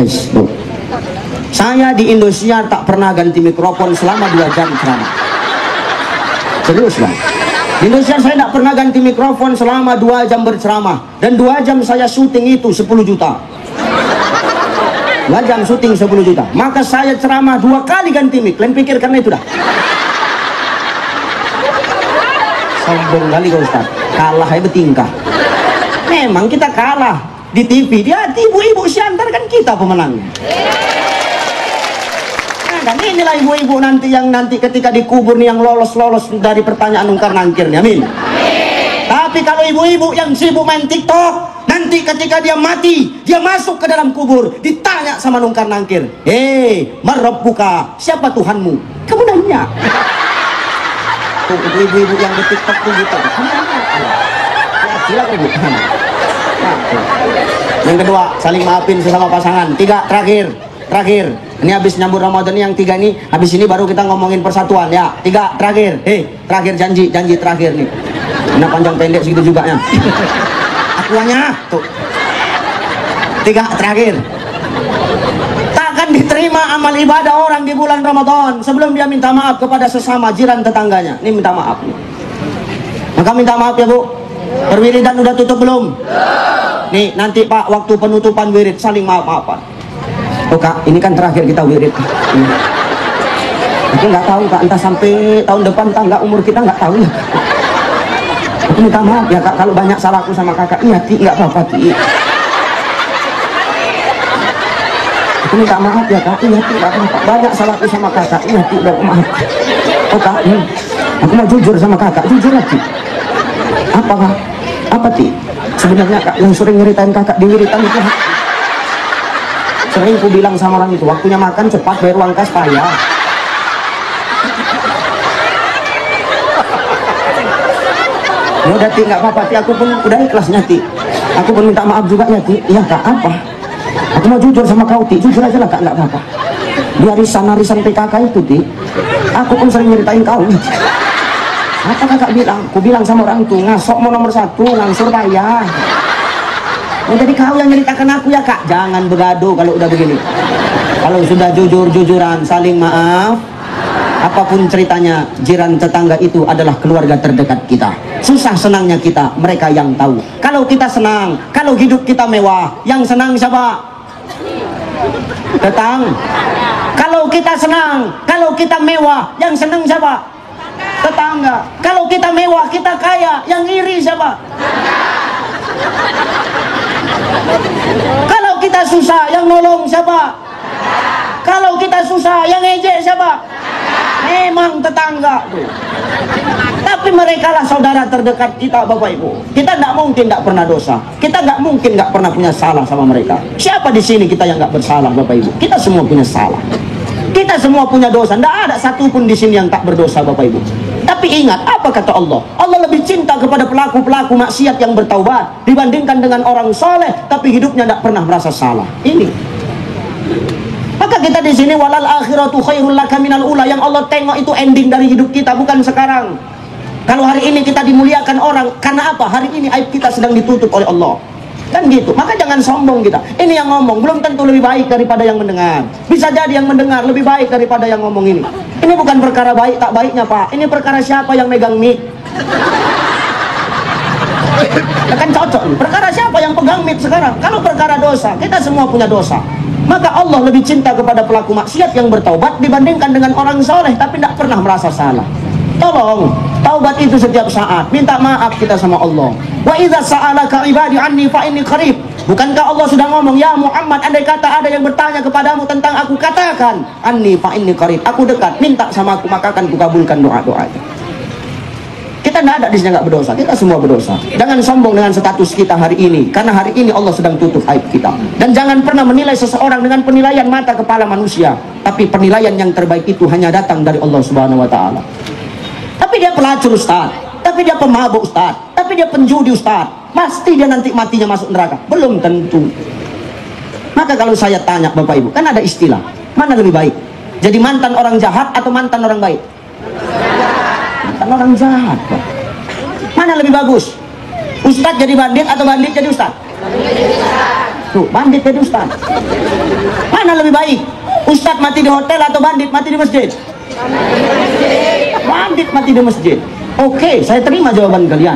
Guys, tuh. Saya di Indosiar tak pernah ganti mikrofon selama 2 jam ceramah. Serius Bang. Di Indosiar saya tak pernah ganti mikrofon selama 2 jam berceramah. Dan 2 jam saya syuting itu 10 juta. 2 jam syuting 10 juta. Maka saya ceramah 2 kali ganti mic. Kalian pikir karena itu dah? Sombong kali kau Ustaz. Kalah ya bertingkah. Memang kita kalah di TV. Di hati ibu-ibu Siantar kan kita pemenangnya. Dan inilah ibu-ibu nanti yang nanti ketika dikubur nih yang lolos dari pertanyaan ungkar nangkir nih. Amin. Tapi kalau ibu-ibu yang sibuk main TikTok, nanti ketika dia mati, dia masuk ke dalam kubur, ditanya sama nungkar nangkir, man rabbuka, siapa Tuhanmu? Kamu nanya. Tuh ibu-ibu yang di TikTok tuh gitu. Silakan ibu. Yang kedua, saling maafin sesama pasangan. 3 terakhir. Ini habis nyambut Ramadan nih, yang 3 ini habis ini baru kita ngomongin persatuan ya. 3 terakhir. Terakhir janji terakhir nih. Ini panjang pendek segitu juga ya. Akuannya tuh. 3 terakhir. Takkan diterima amal ibadah orang di bulan Ramadan sebelum dia minta maaf kepada sesama jiran tetangganya. Ini minta maaf nih. Maka minta maaf ya Bu. Perwiridan udah tutup belum? Nih nanti Pak waktu penutupan wirid saling maaf-maafan. Oh Kak, ini kan terakhir kita wirid. Aku nggak tahu Kak, entah sampai tahun depan, entah nggak umur kita nggak tahu ya. Aku minta maaf ya Kak, kalau banyak salahku sama Kakak. Iya Ti, nggak apa-apa Ti. Aku minta maaf ya Kak, iya Ti, nggak apa-apa. Banyak salahku sama Kakak. Iya Ti, udah maaf. Oh Kak, aku mau jujur sama Kakak, jujur aja. Apa Kak? Apa Ti? Sebenarnya Kak, yang sering nyeritain Kakak di wiritan itu sering ku bilang sama orang itu, waktunya makan cepat, bayar uang kas payah. Ya udah Ti, nggak apa-apa Ti, aku pun udah ikhlasnya Ti. Aku pun minta maaf juga ya Ti. Iya Kak, apa? Aku mau jujur sama kau Ti, jujur aja lah Kak, nggak apa-apa. Di arisan PKK itu Ti, aku pun sering nyeritain kau. Apa Kakak bilang? Ku bilang sama orang itu, ngasok mau nomor 1, ngangsur payah. Oh, jadi kau yang ceritakan aku ya Kak. Jangan begaduh kalau udah begini. Kalau sudah jujur-jujuran, saling maaf, apapun ceritanya, jiran tetangga itu adalah keluarga terdekat kita. Susah senangnya kita, mereka yang tahu. Kalau kita senang, kalau hidup kita mewah, yang senang siapa? Kalau kita senang, kalau kita mewah, yang senang siapa? Tetangga. Kalau kita mewah, kita kaya, yang iri siapa? Kalau kita susah, yang nolong siapa? Kalau kita susah, yang ngejek siapa? Memang tetangga tuh. Tapi mereka lah saudara terdekat kita Bapak Ibu. Kita tidak mungkin tidak pernah dosa. Kita nggak mungkin nggak pernah punya salah sama mereka. Siapa di sini kita yang nggak bersalah Bapak Ibu? Kita semua punya salah. Kita semua punya dosa. Tidak ada satupun di sini yang tak berdosa Bapak Ibu. Tapi ingat apa kata Allah? Allah lebih cinta kepada pelaku-pelaku maksiat yang bertaubat dibandingkan dengan orang soleh tapi hidupnya tidak pernah merasa salah. Ini. Maka kita di sini walal akhiratu khairul laka minal ula, yang Allah tengok itu ending dari hidup kita, bukan sekarang. Kalau hari ini kita dimuliakan orang, karena apa? Hari ini aib kita sedang ditutup oleh Allah. Kan gitu. Maka jangan sombong kita. Ini yang ngomong belum tentu lebih baik daripada yang mendengar. Bisa jadi yang mendengar lebih baik daripada yang ngomong ini. Ini bukan perkara baik tak baiknya Pak. Ini perkara siapa yang megang mic. Kan cocok nih. Perkara siapa yang pegang mic sekarang? Kalau perkara dosa, kita semua punya dosa. Maka Allah lebih cinta kepada pelaku maksiat yang bertaubat dibandingkan dengan orang soleh tapi tidak pernah merasa salah. Tolong, taubat itu setiap saat. Minta maaf kita sama Allah. Wa idza sa'alaka ibadi anni fa inni qarib. Bukankah Allah sudah ngomong, ya Muhammad, andai kata ada yang bertanya kepadamu tentang aku, katakan anni fa inni qarib. Aku dekat, minta sama aku maka akan kukabulkan doa-doa. Kita tidak ada di sini nggak berdosa, kita semua berdosa. Jangan sombong dengan status kita hari ini, karena hari ini Allah sedang tutup aib kita. Dan jangan pernah menilai seseorang dengan penilaian mata kepala manusia. Tapi penilaian yang terbaik itu hanya datang dari Allah Subhanahu Wa Taala. Tapi dia pelacur Ustaz, tapi dia pemabuk Ustaz, tapi dia penjudi Ustaz, pasti dia nanti matinya masuk neraka. Belum tentu. Maka kalau saya tanya Bapak Ibu, kan ada istilah, mana lebih baik? Jadi mantan orang jahat atau mantan orang baik? Mantan orang jahat. Mana lebih bagus? Ustaz jadi bandit atau bandit jadi Ustaz? Tuh, bandit jadi ustaz. Mana lebih baik? Ustaz mati di hotel atau bandit mati di masjid? Bandit mati di masjid. Oke, saya terima jawaban kalian.